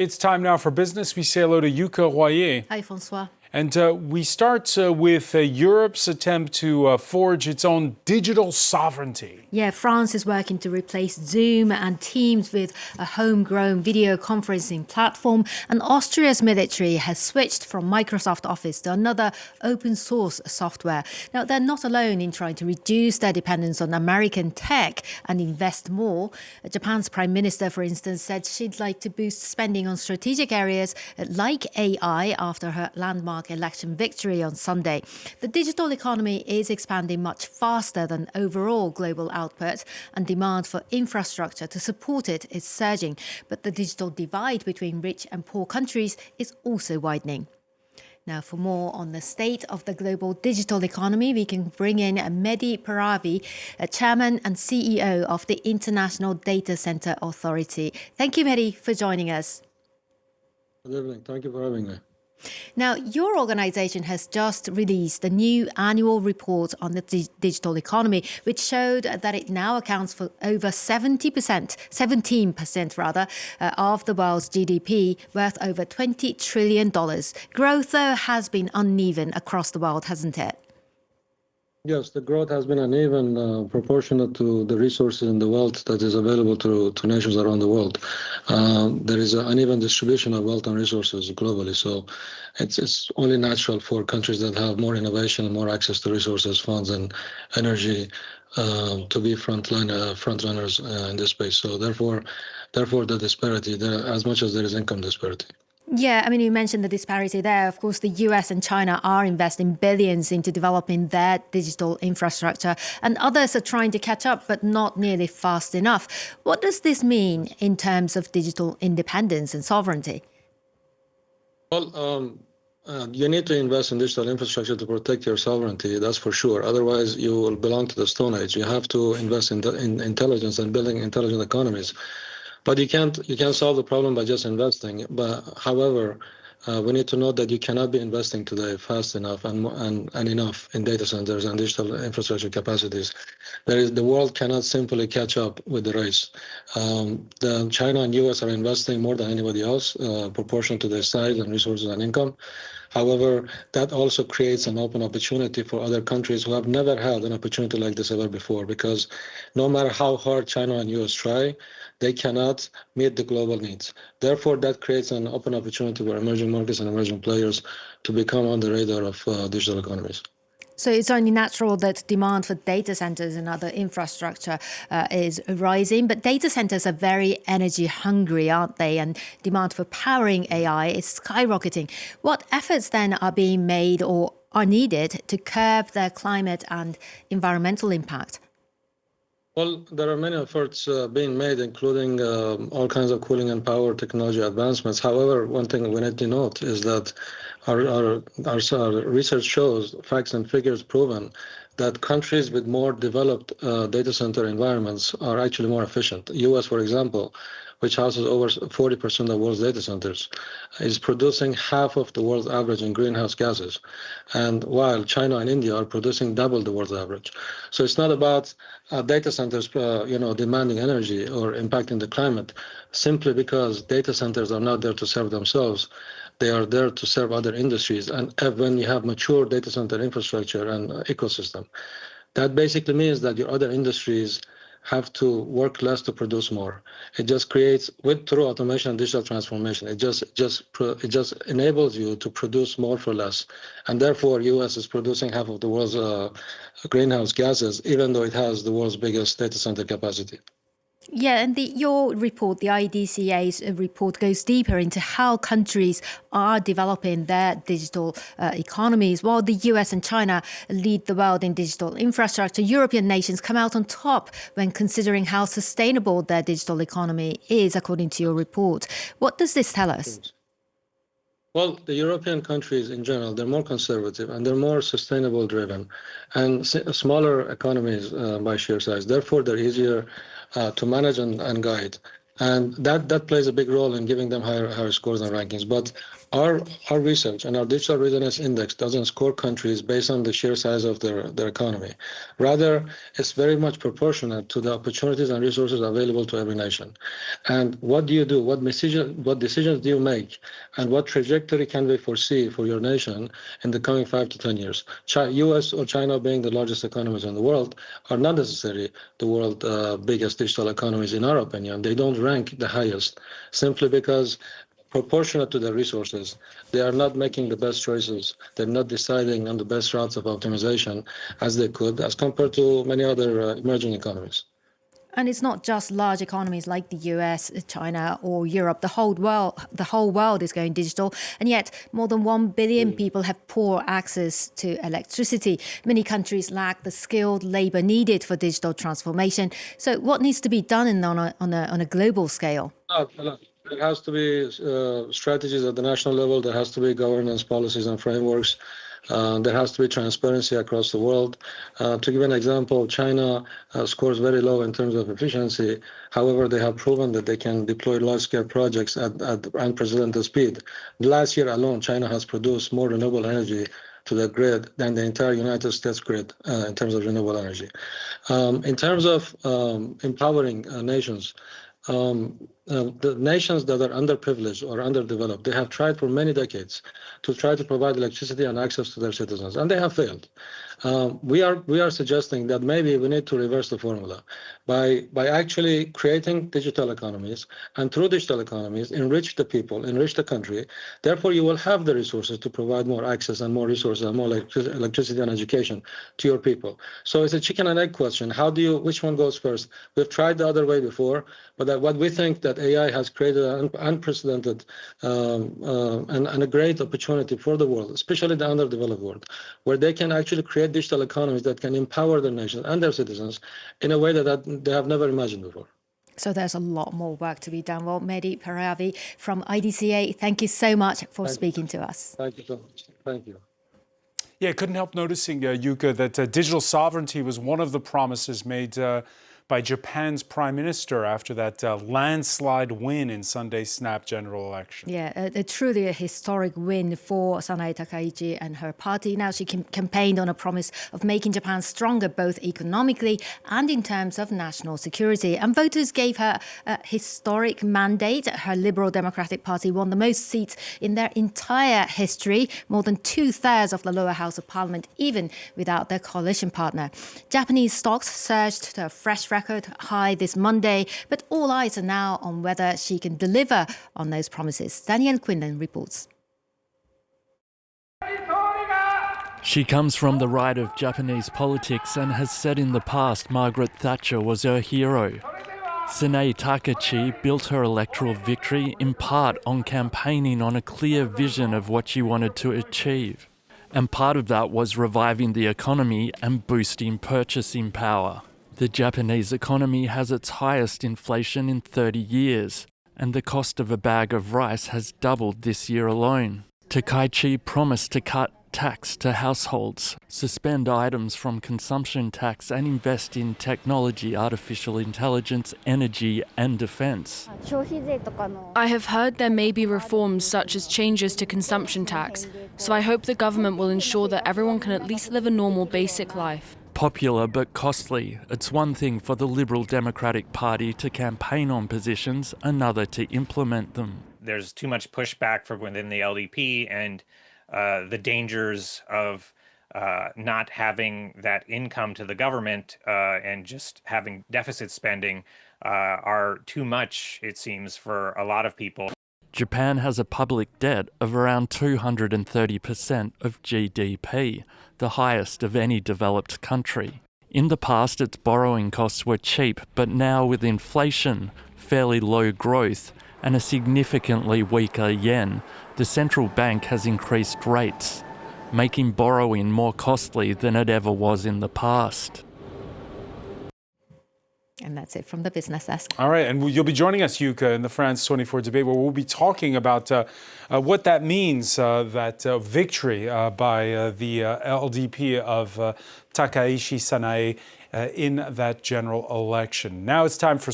It's time now for business. We say hello to Yuka Royer. Hi, Francois. And we start with Europe's attempt to forge its own digital sovereignty. Yeah, France is working to replace Zoom and Teams with a homegrown video conferencing platform. And Austria's military has switched from Microsoft Office to another open source software. Now, they're not alone in trying to reduce their dependence on American tech and invest more. Japan's Prime Minister, for instance, said she'd like to boost spending on strategic areas like AI after her landmark election victory on Sunday. The digital economy is expanding much faster than overall global output, and demand for infrastructure to support it is surging. But the digital divide between rich and poor countries is also widening. Now, for more on the state of the global digital economy, we can bring in Mehdi, Chairman and CEO of the International Data Center Authority. Thank you, Mehdi, for joining us. Good evening. Thank you for having me. Now, your organization has just released a new annual report on the digital economy, which showed that it now accounts for over 17% rather, of the world's GDP, worth over $20 trillion. Growth, though, has been uneven across the world, hasn't it? Yes, the growth has been uneven, proportionate to the resources in the wealth that is available to nations around the world. There is an uneven distribution of wealth and resources globally. So it's only natural for countries that have more innovation and more access to resources, funds, and energy to be front runners in this space. So therefore the disparity, as much as there is income disparity. Yeah, I mean, you mentioned the disparity there. Of course, the US and China are investing billions into developing their digital infrastructure, and others are trying to catch up, but not nearly fast enough. What does this mean in terms of digital independence and sovereignty? Well, you need to invest in digital infrastructure to protect your sovereignty, that's for sure. Otherwise, you will belong to the Stone Age. You have to invest in intelligence and building intelligent economies. But you can't solve the problem by just investing. But however, we need to know that you cannot be investing today fast enough and enough in data centers and digital infrastructure capacities. The world cannot simply catch up with the race. China and US are investing more than anybody else, proportion to their size and resources and income. However, that also creates an open opportunity for other countries who have never had an opportunity like this ever before, because no matter how hard China and US try, they cannot meet the global needs. Therefore, that creates an open opportunity for emerging markets and emerging players to become on the radar of digital economies. So it's only natural that demand for data centers and other infrastructure is rising. But data centers are very energy hungry, aren't they? And demand for powering AI is skyrocketing. What efforts then are being made or are needed to curb their climate and environmental impact? Well, there are many efforts being made, including all kinds of cooling and power technology advancements. However, one thing we need to note is that our research shows, facts and figures proven, that countries with more developed data center environments are actually more efficient. The US, for example, which houses over 40% of the world's data centers, is producing half of the world's average in greenhouse gases. And while China and India are producing double the world's average. So it's not about data centers demanding energy or impacting the climate, simply because data centers are not there to serve themselves. They are there to serve other industries. And when you have mature data center infrastructure and ecosystem, that basically means that your other industries have to work less to produce more. It just creates, through automation and digital transformation, it just enables you to produce more for less. And therefore, US is producing half of the world's greenhouse gases, even though it has the world's biggest data center capacity. Yeah, and your report, the IDCA's report, goes deeper into how countries are developing their digital economies. While the US and China lead the world in digital infrastructure, European nations come out on top when considering how sustainable their digital economy is, according to your report. What does this tell us? Well, the European countries in general, they're more conservative and they're more sustainable driven and smaller economies by sheer size. Therefore, they're easier to manage and guide. and that plays a big role in giving them higher scores and rankings. But our research and our digital readiness index doesn't score countries based on the sheer size of their economy. Rather, it's very much proportionate to the opportunities and resources available to every nation. And what do you do? What decisions do you make? And what trajectory can we foresee for your nation in the coming 5 to 10 years? US or China, being the largest economies in the world, are not necessarily the world's biggest digital economies, in our opinion. They don't rank the highest simply because, proportionate to their resources, they are not making the best choices. They're not deciding on the best routes of optimization as they could, as compared to many other emerging economies. And it's not just large economies like the US, China, or Europe. The whole world is going digital, and yet more than 1 billion people have poor access to electricity. Many countries lack the skilled labor needed for digital transformation. So, what needs to be done on a global scale? There has to be strategies at the national level. There has to be governance policies and frameworks. There has to be transparency across the world. To give an example, China scores very low in terms of efficiency. However, they have proven that they can deploy large-scale projects at unprecedented speed. Last year alone, China has produced more renewable energy to the grid than the entire United States grid in terms of renewable energy. In terms of empowering nations, the nations that are underprivileged or underdeveloped, they have tried for many decades to try to provide electricity and access to their citizens, and they have failed. We are suggesting that maybe we need to reverse the formula by actually creating digital economies, and through digital economies, enrich the people, enrich the country. Therefore, you will have the resources to provide more access and more resources and more electricity and education to your people. So it's a chicken and egg question. Which one goes first? We've tried the other way before, but what we think that AI has created an unprecedented and a great opportunity for the world, especially the underdeveloped world, where they can actually create digital economies that can empower their nation and their citizens in a way that they have never imagined before. So there's a lot more work to be done. Well, Mehdi Paryavi from IDCA, thank you so much for speaking to us. Thank you so much. Thank you. Yeah, I couldn't help noticing, Yuka, that digital sovereignty was one of the promises made by Japan's prime minister after that landslide win in Sunday's snap general election. Yeah, truly a historic win for Sanae Takaichi and her party. Now she campaigned on a promise of making Japan stronger both economically and in terms of national security. And voters gave her a historic mandate. Her Liberal Democratic Party won the most seats in their entire history, more than 2/3 of the lower house of parliament, even without their coalition partner. Japanese stocks surged to a fresh record high this Monday, but all eyes are now on whether she can deliver on those promises. Daniel Quinlan reports. She comes from the right of Japanese politics and has said in the past Margaret Thatcher was her hero. Sanae Takaichi built her electoral victory in part on campaigning on a clear vision of what she wanted to achieve. And part of that was reviving the economy and boosting purchasing power. The Japanese economy has its highest inflation in 30 years, and the cost of a bag of rice has doubled this year alone. Takaichi promised to cut tax to households, suspend items from consumption tax and invest in technology, artificial intelligence, energy and defence. I have heard there may be reforms such as changes to consumption tax, so I hope the government will ensure that everyone can at least live a normal basic life. Popular but costly. It's one thing for the Liberal Democratic Party to campaign on positions, another to implement them. There's too much pushback from within the LDP, and the dangers of not having that income to the government and just having deficit spending are too much, it seems, for a lot of people. Japan has a public debt of around 230% of GDP, the highest of any developed country. In the past, its borrowing costs were cheap, but now with inflation, fairly low growth, and a significantly weaker yen, the central bank has increased rates, making borrowing more costly than it ever was in the past. And that's it from the business desk. All right, and you'll be joining us, Yuka, in the France 24 debate, where we'll be talking about what that means, that victory by the LDP of Takaichi Sanae in that general election. Now it's time for